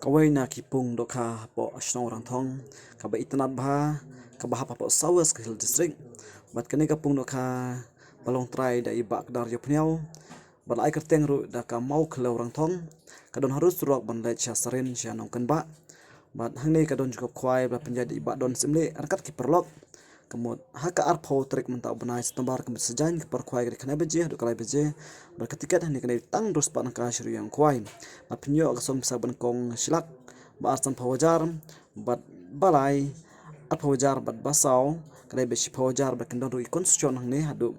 Kawai na kipung doka po asnong orang thong kaba itanat bah kaba hapa po Sawas ke Hill District bat kani kapung doka balong trai da ibak dar yo pniau bat ai kerteng ru da ka mau khle orang thong kadon harus surok ban lai cha sarin cha nong kan ba bat hangni kadon cukup kwai ba penjadi ibak don simle arkat ki perlok kemud haka arpo trik mentau benai setembar kemud sejain ke perkwai ke kana beje do kalai beje berketikat hani kena tang dos pan ka syri yang kwai ba pinyo asom sa ban kong silak ba arsan pawajar bat balai pawajar bat basau kalai besi pawajar ba kendon ru konstitusi hangni hadu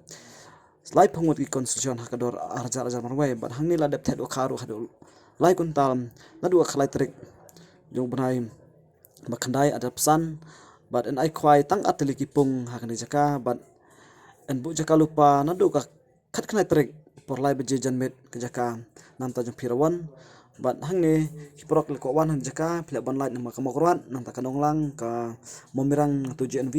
slai pungut ki konstitusi hakador arjar arjar marwai bat hangni la dep thet okaru hadu lai kuntal nadu khalai trik jong benai bakandai ada pesan bat en ai kwai tang ateli kipung hakani jaka bat en bu jaka lupa nadu ka khat khnai trek porlai beje janmet ke jaka nam ta jong pirawan bat hangne kiprok le ko wan han jaka pila ban lai nama kamokrat nam ta kanong lang ka momirang tu JNV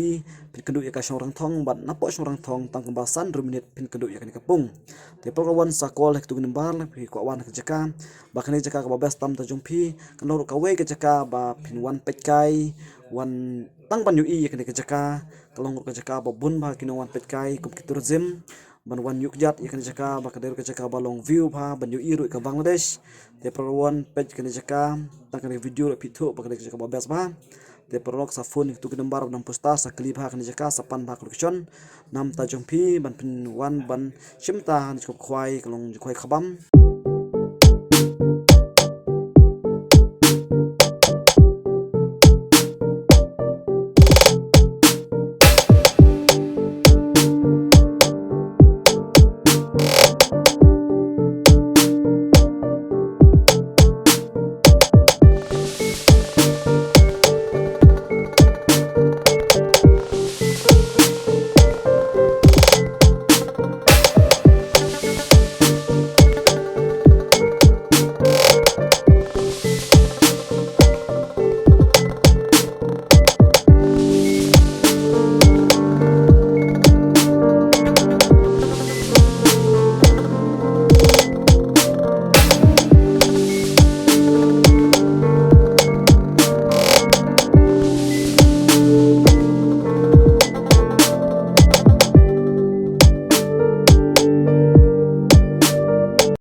pin kendu ya ka orang thong bat napo orang thong tang kembasan 2 minit pin kendu ya kani kapung te program sakol hek tu nembar pi ko wan ke jaka bakane jaka ka babas tam ta jong pi kanor ka we ke jaka ba pin wan petkai wan tang ban yu i ke jaka kalong ke jaka ba bun ba kino wan petkai kum kitur zim ban wan yuk jat ke jaka ba kader ke jaka ba long view ba ban yu i ru ke Bangladesh te perwan page ke jaka tang ke video pitu ba ke jaka ba bas ba te perok sa phone tu ke nambar nam posta sa klip ha ke jaka sa pan ba koleksion nam ta jong pi ban pin wan ban shimta han chop khwai kalong khwai khabam